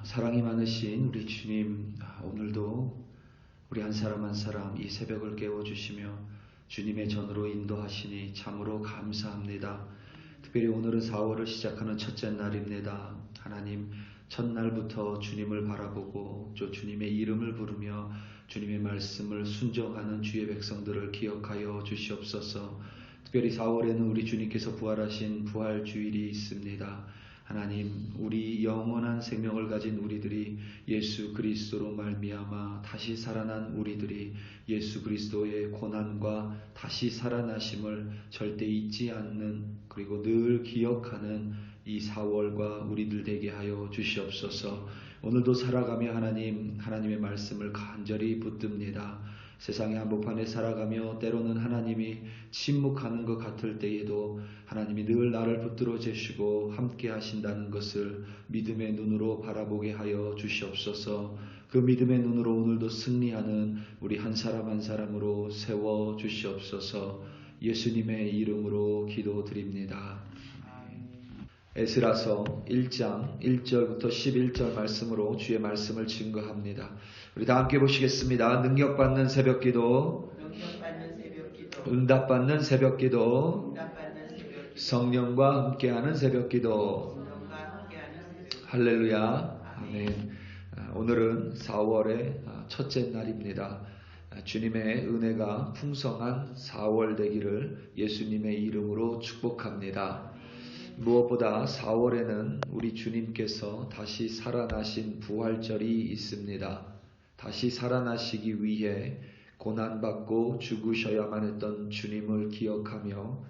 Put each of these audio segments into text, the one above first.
사랑이 많으신 우리 주님, 오늘도 우리 한 사람 한 사람 이 새벽을 깨워주시며 주님의 전으로 인도하시니 참으로 감사합니다. 특별히 오늘은 4월을 시작하는 첫째 날입니다. 하나님, 첫날부터 주님을 바라보고 또 주님의 이름을 부르며 주님의 말씀을 순종하는 주의 백성들을 기억하여 주시옵소서. 특별히 4월에는 우리 주님께서 부활하신 부활주일이 있습니다. 하나님, 우리 영원한 생명을 가진 우리들이 예수 그리스도로 말미암아 다시 살아난 우리들이 예수 그리스도의 고난과 다시 살아나심을 절대 잊지 않는, 그리고 늘 기억하는 이 4월과 우리들 되게 하여 주시옵소서. 오늘도 살아가며 하나님의 말씀을 간절히 붙듭니다. 세상의 한복판에 살아가며 때로는 하나님이 침묵하는 것 같을 때에도 하나님이 늘 나를 붙들어 주시고 함께 하신다는 것을 믿음의 눈으로 바라보게 하여 주시옵소서. 그 믿음의 눈으로 오늘도 승리하는 우리 한 사람 한 사람으로 세워 주시옵소서. 예수님의 이름으로 기도드립니다. 에스라서 1장 1절부터 11절 말씀으로 주의 말씀을 증거합니다. 우리 다 함께 보시겠습니다. 능력받는 새벽기도, 응답받는 새벽기도, 성령과 함께하는 새벽기도. 할렐루야. 아멘. 오늘은 4월의 첫째 날입니다. 주님의 은혜가 풍성한 4월 되기를 예수님의 이름으로 축복합니다. 무엇보다 4월에는 우리 주님께서 다시 살아나신 부활절이 있습니다. 다시 살아나시기 위해 고난받고 죽으셔야만 했던 주님을 기억하며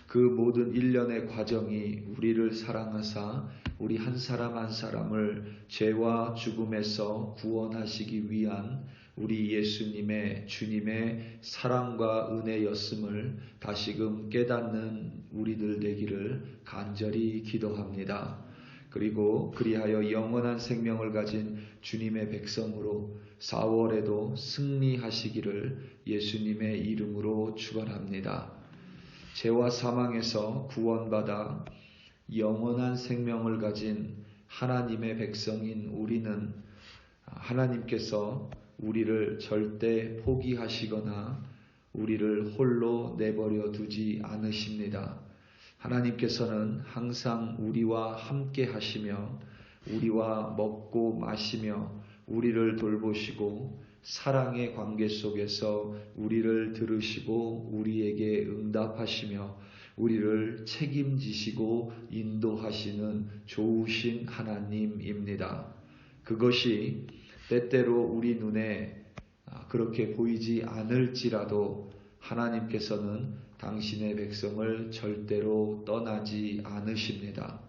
그 모든 일련의 과정이 우리를 사랑하사 우리 한 사람 한 사람을 죄와 죽음에서 구원하시기 위한 우리 예수님의 주님의 사랑과 은혜였음을 다시금 깨닫는 우리들 되기를 간절히 기도합니다. 그리고 그리하여 영원한 생명을 가진 주님의 백성으로 4월에도 승리하시기를 예수님의 이름으로 축원합니다. 죄와 사망에서 구원받아 영원한 생명을 가진 하나님의 백성인 우리는 하나님께서 우리를 절대 포기하시거나 우리를 홀로 내버려 두지 않으십니다. 하나님께서는 항상 우리와 함께 하시며 우리와 먹고 마시며 우리를 돌보시고 사랑의 관계 속에서 우리를 들으시고 우리에게 응답하시며 우리를 책임지시고 인도하시는 좋으신 하나님입니다. 그것이 때때로 우리 눈에 그렇게 보이지 않을지라도 하나님께서는 당신의 백성을 절대로 떠나지 않으십니다.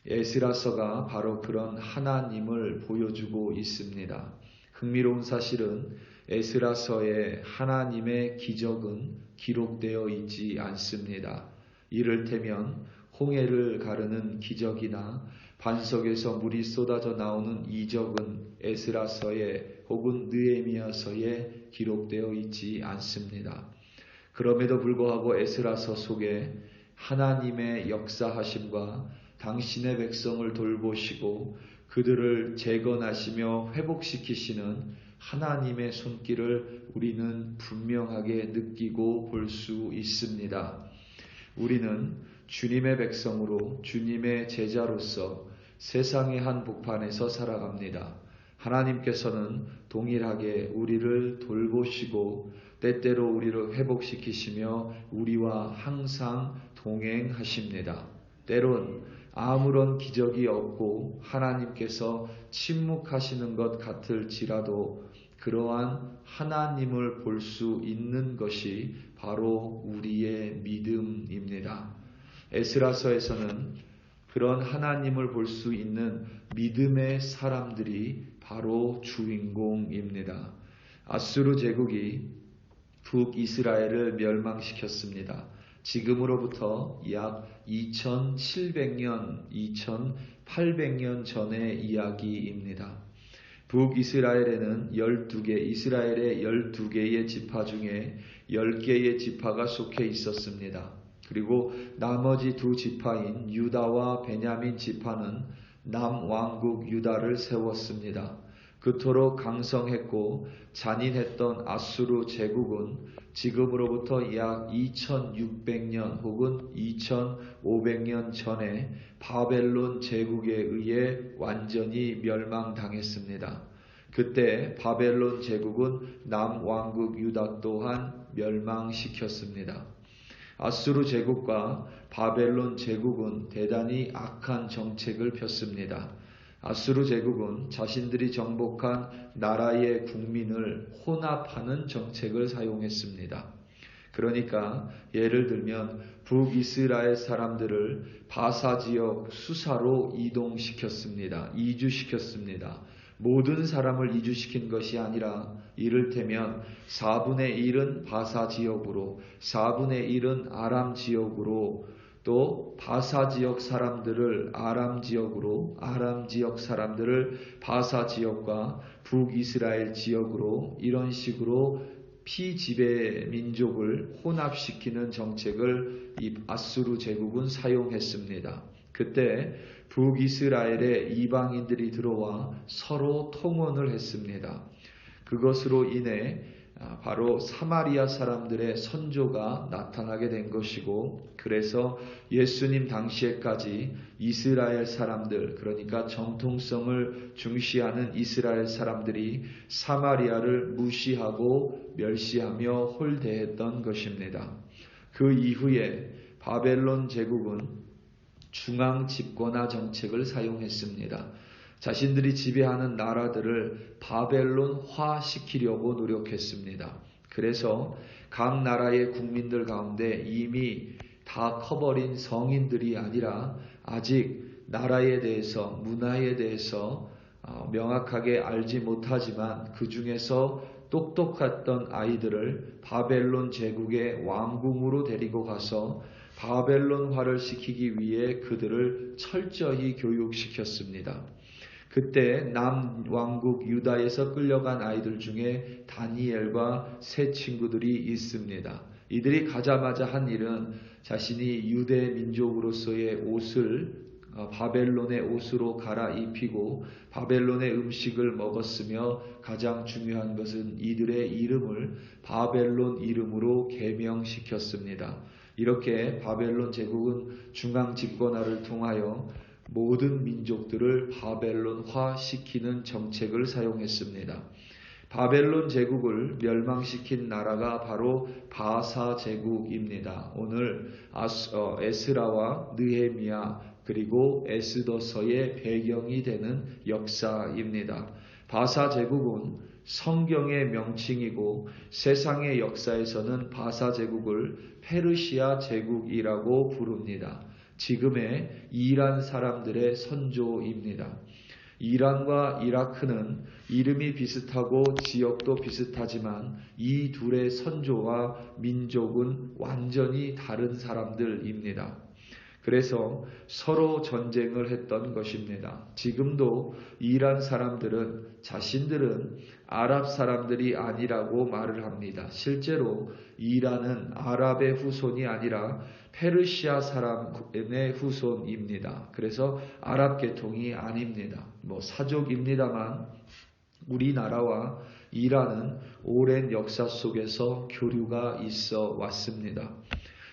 에스라서가 바로 그런 하나님을 보여주고 있습니다. 흥미로운 사실은 에스라서의 하나님의 기적은 기록되어 있지 않습니다. 이를테면 홍해를 가르는 기적이나 반석에서 물이 쏟아져 나오는 이적은 에스라서에 혹은 느헤미야서에 기록되어 있지 않습니다. 그럼에도 불구하고 에스라서 속에 하나님의 역사하심과 당신의 백성을 돌보시고 그들을 재건하시며 회복시키시는 하나님의 손길을 우리는 분명하게 느끼고 볼 수 있습니다. 우리는 주님의 백성으로 주님의 제자로서 세상의 한복판에서 살아갑니다. 하나님께서는 동일하게 우리를 돌보시고 때때로 우리를 회복시키시며 우리와 항상 동행하십니다. 때론 아무런 기적이 없고 하나님께서 침묵하시는 것 같을지라도 그러한 하나님을 볼 수 있는 것이 바로 우리의 믿음입니다. 에스라서에서는 그런 하나님을 볼 수 있는 믿음의 사람들이 바로 주인공입니다. 아수르 제국이 북이스라엘을 멸망시켰습니다. 지금으로부터 약 2700년, 2800년 전의 이야기입니다. 북이스라엘에는 12개, 이스라엘의 12개의 지파 중에 10개의 지파가 속해 있었습니다. 그리고 나머지 두 지파인 유다와 베냐민 지파는 남왕국 유다를 세웠습니다. 그토록 강성했고 잔인했던 아수르 제국은 지금으로부터 약 2600년 혹은 2500년 전에 바벨론 제국에 의해 완전히 멸망당했습니다. 그때 바벨론 제국은 남왕국 유다 또한 멸망시켰습니다. 아수르 제국과 바벨론 제국은 대단히 악한 정책을 폈습니다. 아수르 제국은 자신들이 정복한 나라의 국민을 혼합하는 정책을 사용했습니다. 그러니까 예를 들면 북이스라엘 사람들을 바사 지역 수사로 이주시켰습니다. 모든 사람을 이주시킨 것이 아니라 이를테면 4분의 1은 바사 지역으로, 4분의 1은 아람 지역으로, 또 바사 지역 사람들을 아람 지역으로, 아람 지역 사람들을 바사 지역과 북이스라엘 지역으로, 이런 식으로 피지배 민족을 혼합시키는 정책을 이 아수르 제국은 사용했습니다. 그때 북이스라엘에 이방인들이 들어와 서로 통혼을 했습니다. 그것으로 인해 바로 사마리아 사람들의 선조가 나타나게 된 것이고, 그래서 예수님 당시에까지 이스라엘 사람들, 그러니까 정통성을 중시하는 이스라엘 사람들이 사마리아를 무시하고 멸시하며 홀대했던 것입니다. 그 이후에 바벨론 제국은 중앙 집권화 정책을 사용했습니다. 자신들이 지배하는 나라들을 바벨론화 시키려고 노력했습니다. 그래서 각 나라의 국민들 가운데 이미 다 커버린 성인들이 아니라 아직 나라에 대해서, 문화에 대해서 명확하게 알지 못하지만 그 중에서 똑똑했던 아이들을 바벨론 제국의 왕궁으로 데리고 가서 바벨론화를 시키기 위해 그들을 철저히 교육시켰습니다. 그때 남왕국 유다에서 끌려간 아이들 중에 다니엘과 세 친구들이 있습니다. 이들이 가자마자 한 일은 자신이 유대 민족으로서의 옷을 바벨론의 옷으로 갈아입히고 바벨론의 음식을 먹었으며 가장 중요한 것은 이들의 이름을 바벨론 이름으로 개명시켰습니다. 이렇게 바벨론 제국은 중앙 집권화를 통하여 모든 민족들을 바벨론화 시키는 정책을 사용했습니다. 바벨론 제국을 멸망시킨 나라가 바로 바사 제국입니다. 오늘 에스라와 느헤미야 그리고 에스더서의 배경이 되는 역사입니다. 바사 제국은 성경의 명칭이고 세상의 역사에서는 바사 제국을 페르시아 제국이라고 부릅니다. 지금의 이란 사람들의 선조입니다. 이란과 이라크는 이름이 비슷하고 지역도 비슷하지만 이 둘의 선조와 민족은 완전히 다른 사람들입니다. 그래서 서로 전쟁을 했던 것입니다. 지금도 이란 사람들은 자신들은 아랍 사람들이 아니라고 말을 합니다. 실제로 이란은 아랍의 후손이 아니라 페르시아 사람의 후손입니다. 그래서 아랍 계통이 아닙니다. 사족입니다만 우리나라와 이란은 오랜 역사 속에서 교류가 있어 왔습니다.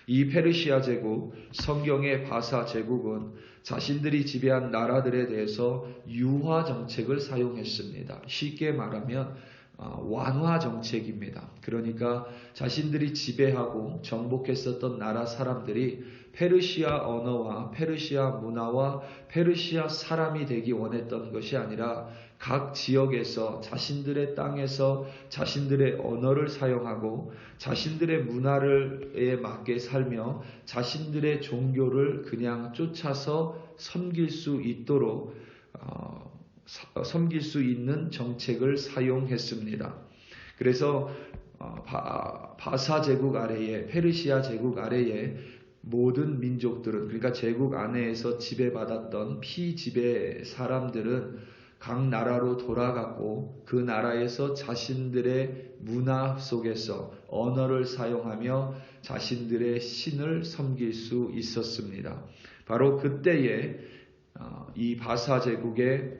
이 페르시아 제국, 성경의 바사 제국은 자신들이 지배한 나라들에 대해서 유화 정책을 사용했습니다. 쉽게 말하면 완화 정책입니다. 그러니까 자신들이 지배하고 정복했었던 나라 사람들이 페르시아 언어와 페르시아 문화와 페르시아 사람이 되기 원했던 것이 아니라 각 지역에서 자신들의 땅에서 자신들의 언어를 사용하고 자신들의 문화에 맞게 살며 자신들의 종교를 그냥 쫓아서 섬길 수 있도록 섬길 수 있는 정책을 사용했습니다. 그래서 바사 제국 아래에 페르시아 제국 아래에 모든 민족들은 그러니까 제국 안에서 지배받았던 피지배 사람들은 각 나라로 돌아갔고 그 나라에서 자신들의 문화 속에서 언어를 사용하며 자신들의 신을 섬길 수 있었습니다. 바로 그때에 이 바사 제국의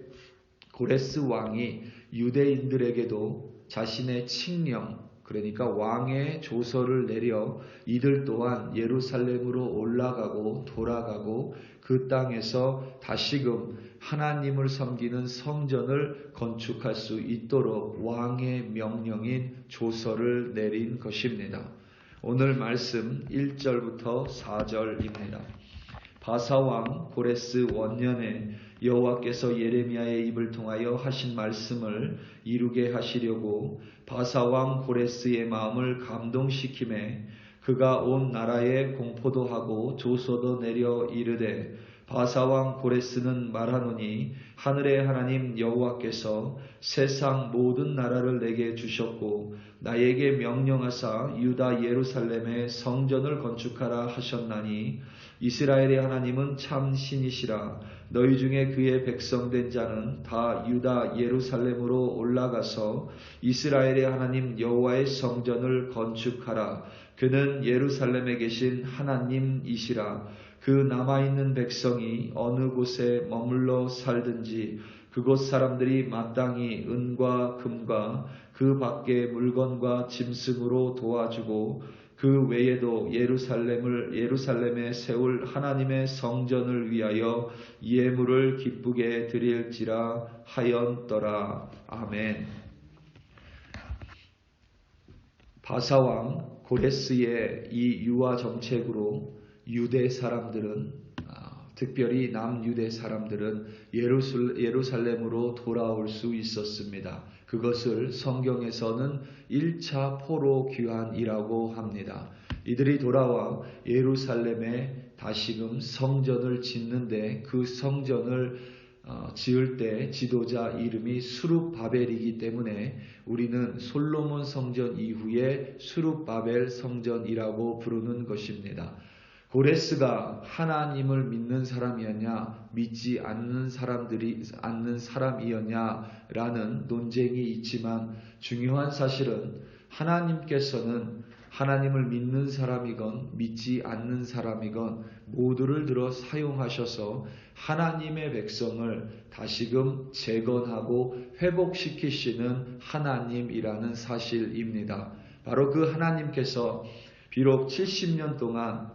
고레스 왕이 유대인들에게도 자신의 칙령, 그러니까 왕의 조서를 내려 이들 또한 예루살렘으로 올라가고 돌아가고 그 땅에서 다시금 하나님을 섬기는 성전을 건축할 수 있도록 왕의 명령인 조서를 내린 것입니다. 오늘 말씀 1절부터 4절입니다. 바사왕 고레스 원년에 여호와께서 예레미야의 입을 통하여 하신 말씀을 이루게 하시려고 바사왕 고레스의 마음을 감동시키매 그가 온 나라에 공포도 하고 조서도 내려 이르되 바사왕 고레스는 말하노니 하늘의 하나님 여호와께서 세상 모든 나라를 내게 주셨고 나에게 명령하사 유다 예루살렘에 성전을 건축하라 하셨나니 이스라엘의 하나님은 참 신이시라. 너희 중에 그의 백성된 자는 다 유다 예루살렘으로 올라가서 이스라엘의 하나님 여호와의 성전을 건축하라. 그는 예루살렘에 계신 하나님이시라. 그 남아있는 백성이 어느 곳에 머물러 살든지 그곳 사람들이 마땅히 은과 금과 그 밖의 물건과 짐승으로 도와주고 그 외에도 예루살렘에 세울 하나님의 성전을 위하여 예물을 기쁘게 드릴지라 하였더라. 아멘. 바사왕 고레스의 이 유화 정책으로 유대 사람들은 특별히 남유대 사람들은 예루살렘으로 돌아올 수 있었습니다. 그것을 성경에서는 1차 포로 귀환이라고 합니다. 이들이 돌아와 예루살렘에 다시금 성전을 짓는데 그 성전을 지을 때 지도자 이름이 수룹바벨이기 때문에 우리는 솔로몬 성전 이후에 수룹바벨 성전이라고 부르는 것입니다. 고레스가 하나님을 믿는 사람이었냐, 믿지 않는 사람이었냐라는 논쟁이 있지만 중요한 사실은 하나님께서는 하나님을 믿는 사람이건 믿지 않는 사람이건 모두를 들어 사용하셔서 하나님의 백성을 다시금 재건하고 회복시키시는 하나님이라는 사실입니다. 바로 그 하나님께서 비록 70년 동안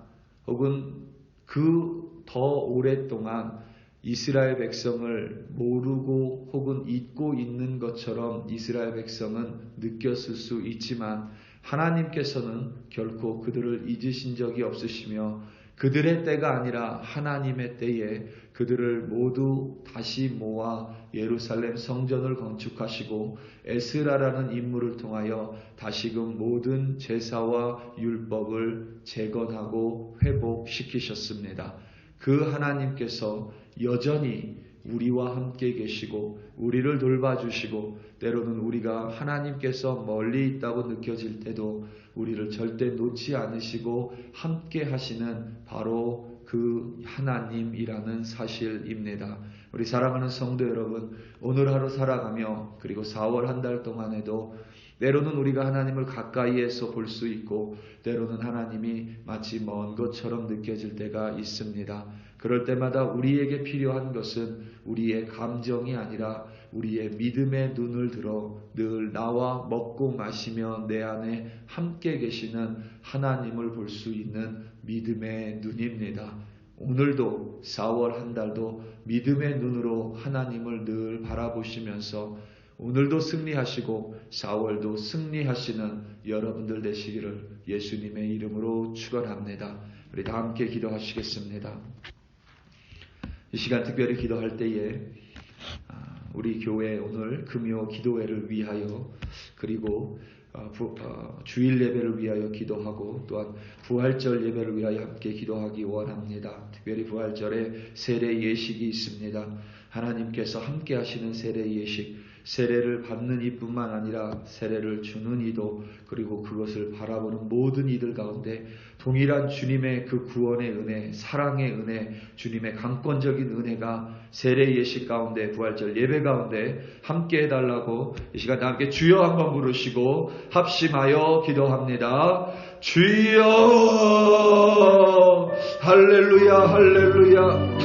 혹은 그 더 오랫동안 이스라엘 백성을 모르고 혹은 잊고 있는 것처럼 이스라엘 백성은 느꼈을 수 있지만 하나님께서는 결코 그들을 잊으신 적이 없으시며 그들의 때가 아니라 하나님의 때에 그들을 모두 다시 모아 예루살렘 성전을 건축하시고 에스라라는 인물을 통하여 다시금 모든 제사와 율법을 재건하고 회복시키셨습니다. 그 하나님께서 여전히 우리와 함께 계시고 우리를 돌봐주시고 때로는 우리가 하나님께서 멀리 있다고 느껴질 때도 우리를 절대 놓지 않으시고 함께 하시는 바로 그 하나님이라는 사실입니다. 우리 사랑하는 성도 여러분, 오늘 하루 살아가며 그리고 4월 한 달 동안에도 때로는 우리가 하나님을 가까이에서 볼 수 있고 때로는 하나님이 마치 먼 것처럼 느껴질 때가 있습니다. 그럴 때마다 우리에게 필요한 것은 우리의 감정이 아니라 우리의 믿음의 눈을 들어 늘 나와 먹고 마시며 내 안에 함께 계시는 하나님을 볼 수 있는 믿음의 눈입니다. 오늘도 4월 한 달도 믿음의 눈으로 하나님을 늘 바라보시면서 오늘도 승리하시고 4월도 승리하시는 여러분들 되시기를 예수님의 이름으로 축원합니다. 우리 다 함께 기도하시겠습니다. 이 시간 특별히 기도할 때에 우리 교회 오늘 금요 기도회를 위하여 그리고 주일 예배를 위하여 기도하고 또한 부활절 예배를 위하여 함께 기도하기 원합니다. 특별히 부활절에 세례 예식이 있습니다. 하나님께서 함께 하시는 세례 예식, 세례를 받는 이뿐만 아니라 세례를 주는 이도 그리고 그것을 바라보는 모든 이들 가운데 동일한 주님의 그 구원의 은혜, 사랑의 은혜, 주님의 강권적인 은혜가 세례 예식 가운데 부활절 예배 가운데 함께 해달라고 이 시간 다 함께 주여 한번 부르시고 합심하여 기도합니다. 주여 할렐루야 할렐루야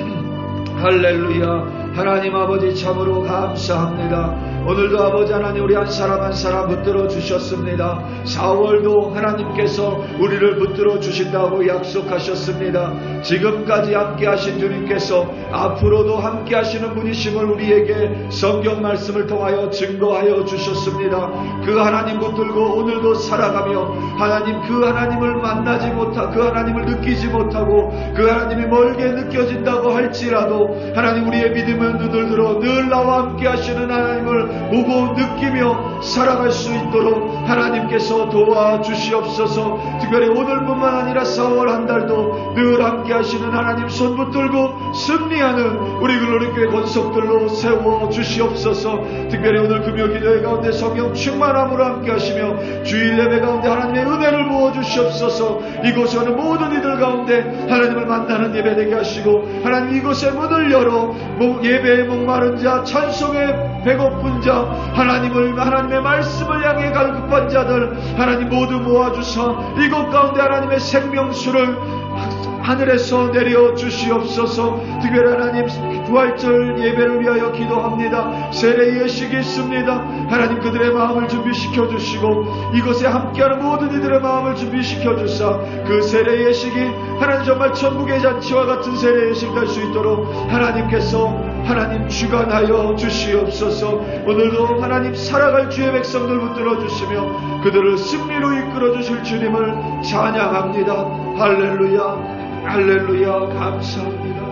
할렐루야. 하나님 아버지 참으로 감사합니다. 오늘도 아버지 하나님 우리 한 사람 한 사람 붙들어 주셨습니다. 4월도 하나님께서 우리를 붙들어 주신다고 약속하셨습니다. 지금까지 함께 하신 주님께서 앞으로도 함께 하시는 분이심을 우리에게 성경 말씀을 통하여 증거하여 주셨습니다. 그 하나님 붙들고 오늘도 살아가며 하나님 그 하나님을 만나지 못하고 그 하나님을 느끼지 못하고 그 하나님이 멀게 느껴진다고 할지라도 하나님 우리의 믿음은 눈을 들어 늘 나와 함께 하시는 하나님을 보고 느끼며 살아갈 수 있도록 하나님께서 도와주시옵소서. 특별히 오늘뿐만 아니라 4월 한 달도 늘 함께 하시는 하나님 손 붙들고 승리하는 우리 글로리교회 권속들로 세워주시옵소서. 특별히 오늘 금요기도회 가운데 성령 충만함으로 함께 하시며 주일 예배 가운데 하나님의 은혜를 부어주시옵소서. 이곳에 오는 모든 이들 가운데 하나님을 만나는 예배 되게 하시고 하나님 이곳에 문을 열어 예배에 목마른 자 찬송에 배고픈 자 하나님의 말씀을 향해 갈급한 자들 하나님 모두 모아주사 이곳 가운데 하나님의 생명수를 하늘에서 내려 주시옵소서. 특별히 하나님 부활절 예배를 위하여 기도합니다. 세례 예식이 있습니다. 하나님 그들의 마음을 준비시켜 주시고 이곳에 함께하는 모든 이들의 마음을 준비시켜 주사 그 세례 예식이 하나님 정말 천국의 잔치와 같은 세례 예식 될 수 있도록 하나님께서 하나님 주관하여 주시옵소서. 오늘도 하나님 살아갈 주의 백성들 붙들어 주시며 그들을 승리로 이끌어 주실 주님을 찬양합니다. 할렐루야 할렐루야 감사합니다.